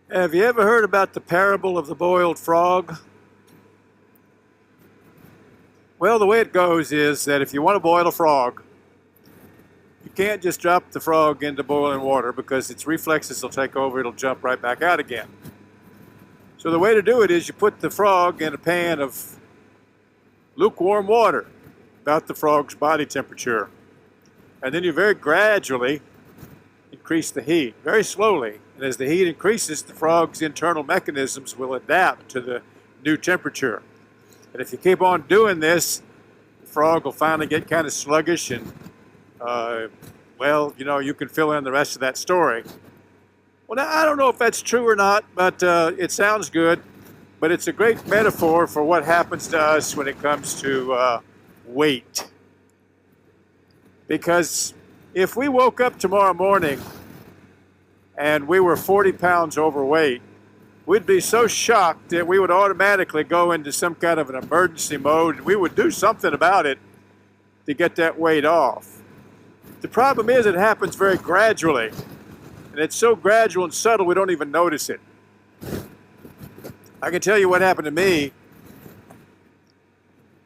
Have you ever heard about the parable of the boiled frog? Well, the way it goes is that if you want to boil a frog, you can't just drop the frog into boiling water because its reflexes will take over, it'll jump right back out again. So the way to do it is you put the frog in a pan of lukewarm water, about the frog's body temperature. And then you very gradually increase the heat, very slowly. And as the heat increases, the frog's internal mechanisms will adapt to the new temperature. And if you keep on doing this, the frog will finally get kind of sluggish and, well, you can fill in the rest of that story. Well, now, I don't know if that's true or not, but it sounds good. But it's a great metaphor for what happens to us when it comes to weight. Because if we woke up tomorrow morning and we were 40 pounds overweight, we'd be so shocked that we would automatically go into some kind of an emergency mode and we would do something about it to get that weight off. The problem is it happens very gradually, and it's so gradual and subtle we don't even notice it. I can tell you what happened to me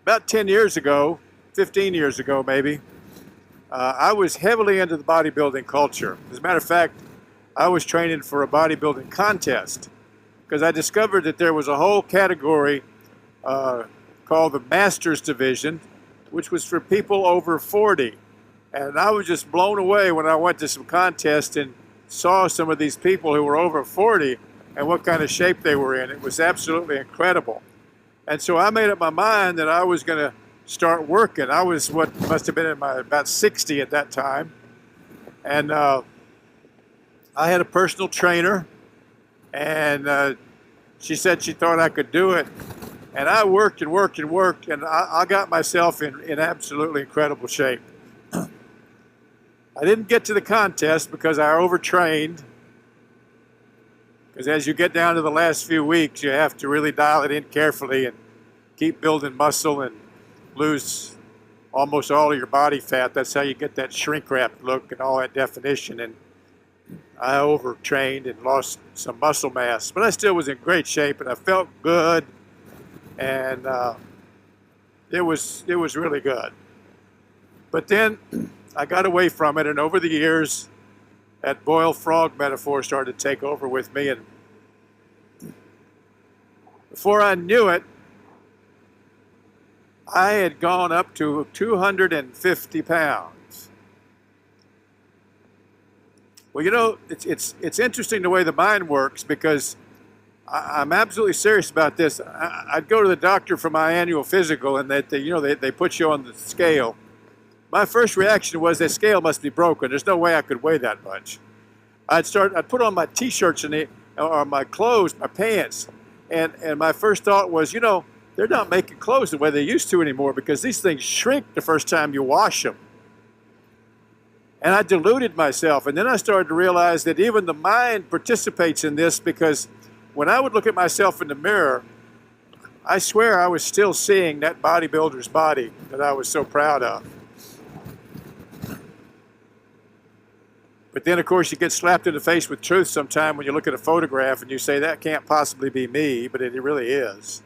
about 10 years ago, 15 years ago maybe. I was heavily into the bodybuilding culture. As a matter of fact, I was training for a bodybuilding contest because I discovered that there was a whole category called the Masters Division, which was for people over 40. And I was just blown away when I went to some contest and saw some of these people who were over 40 and what kind of shape they were in. It was absolutely incredible. And so I made up my mind that I was going to start working. I was what must have been in about 60 at that time. And I had a personal trainer, and she said she thought I could do it. And I worked and worked and worked, and I got myself in absolutely incredible shape. I didn't get to the contest because I overtrained. Because as you get down to the last few weeks, you have to really dial it in carefully and keep building muscle and lose almost all of your body fat. That's how you get that shrink-wrapped look and all that definition. And I overtrained and lost some muscle mass. But I still was in great shape, and I felt good. And it was really good. But then I got away from it, and over the years, that boiled frog metaphor started to take over with me. And before I knew it, I had gone up to 250 pounds. Well, it's interesting the way the mind works, because I'm absolutely serious about this. I'd go to the doctor for my annual physical, and they put you on the scale. My first reaction was that scale must be broken. There's no way I could weigh that much. I'd put on my t-shirts or my clothes, my pants, and my first thought was, they're not making clothes the way they used to anymore, because these things shrink the first time you wash them. And I deluded myself. And then I started to realize that even the mind participates in this, because when I would look at myself in the mirror, I swear I was still seeing that bodybuilder's body that I was so proud of. But then, of course, you get slapped in the face with truth sometime when you look at a photograph and you say, that can't possibly be me, but it really is.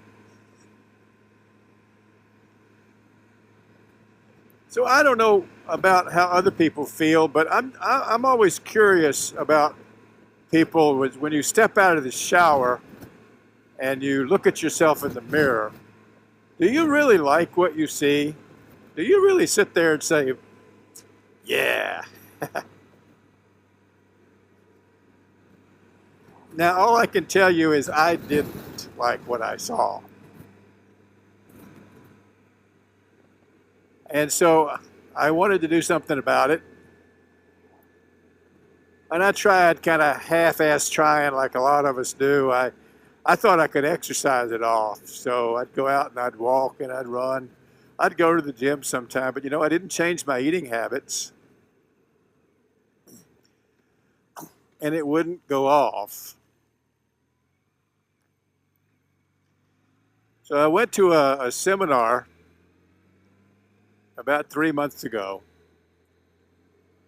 So I don't know about how other people feel, but I'm always curious about people when you step out of the shower and you look at yourself in the mirror. Do you really like what you see? Do you really sit there and say, yeah? Now, all I can tell you is I didn't like what I saw. And so I wanted to do something about it. And I tried kind of half-assed trying like a lot of us do. I thought I could exercise it off. So I'd go out and I'd walk and I'd run. I'd go to the gym sometime. But, I didn't change my eating habits. And it wouldn't go off. So I went to a seminar about 3 months ago.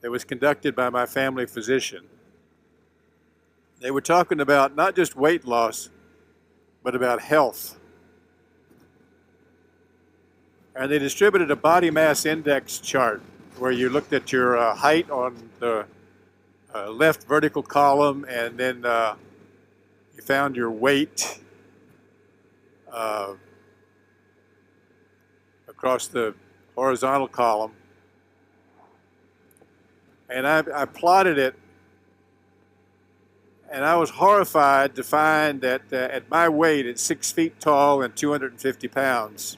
It was conducted by my family physician. They were talking about not just weight loss, but about health. And they distributed a body mass index chart where you looked at your height on the left vertical column, and then you found your weight across the horizontal column. And I plotted it, and I was horrified to find that at my weight, at 6 feet tall and 250 pounds,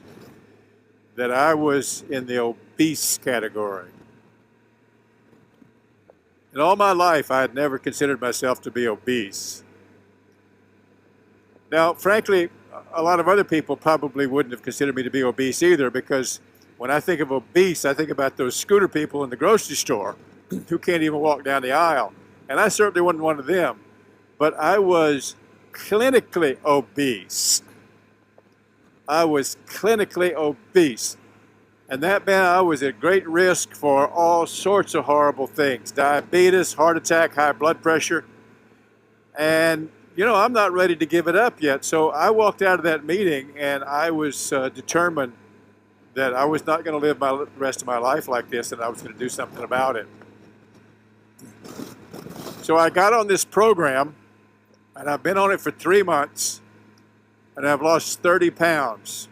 that I was in the obese category. In all my life, I had never considered myself to be obese. Now, frankly, a lot of other people probably wouldn't have considered me to be obese either, because when I think of obese, I think about those scooter people in the grocery store who can't even walk down the aisle. And I certainly wasn't one of them. But I was clinically obese. I was clinically obese. And that meant I was at great risk for all sorts of horrible things. Diabetes, heart attack, high blood pressure. And, you know, I'm not ready to give it up yet. So I walked out of that meeting and I was determined that I was not going to live the rest of my life like this, and I was going to do something about it. So I got on this program, and I've been on it for 3 months, and I've lost 30 pounds.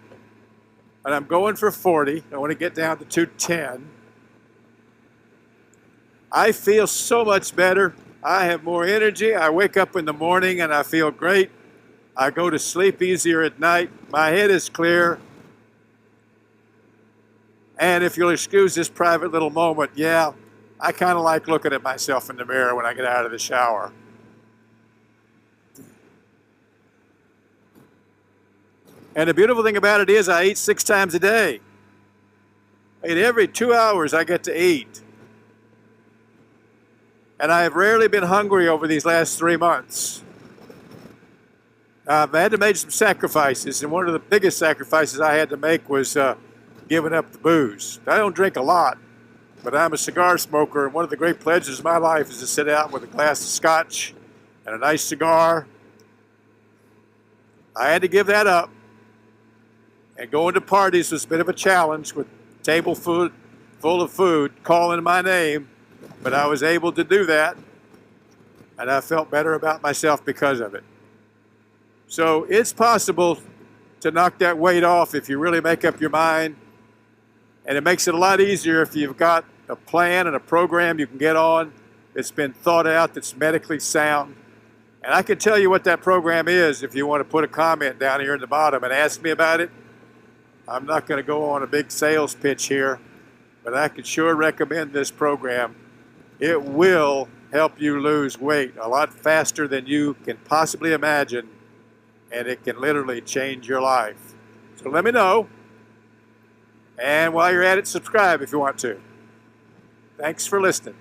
And I'm going for 40. I want to get down to 210. I feel so much better. I have more energy. I wake up in the morning and I feel great. I go to sleep easier at night. My head is clear. And if you'll excuse this private little moment, yeah, I kind of like looking at myself in the mirror when I get out of the shower. And the beautiful thing about it is I eat 6 times a day. I eat every 2 hours I get to eat. And I have rarely been hungry over these last 3 months. I've had to make some sacrifices, and one of the biggest sacrifices I had to make was giving up the booze. I don't drink a lot, but I'm a cigar smoker, and one of the great pleasures of my life is to sit out with a glass of scotch and a nice cigar. I had to give that up. And going to parties was a bit of a challenge with table food full of food calling my name, but I was able to do that, and I felt better about myself because of it. So it's possible to knock that weight off if you really make up your mind, and it makes it a lot easier if you've got a plan and a program you can get on that's been thought out, that's medically sound. And I can tell you what that program is if you want to put a comment down here in the bottom and ask me about it. I'm not going to go on a big sales pitch here, but I can sure recommend this program. It will help you lose weight a lot faster than you can possibly imagine, and it can literally change your life. So let me know, and while you're at it, subscribe if you want to. Thanks for listening.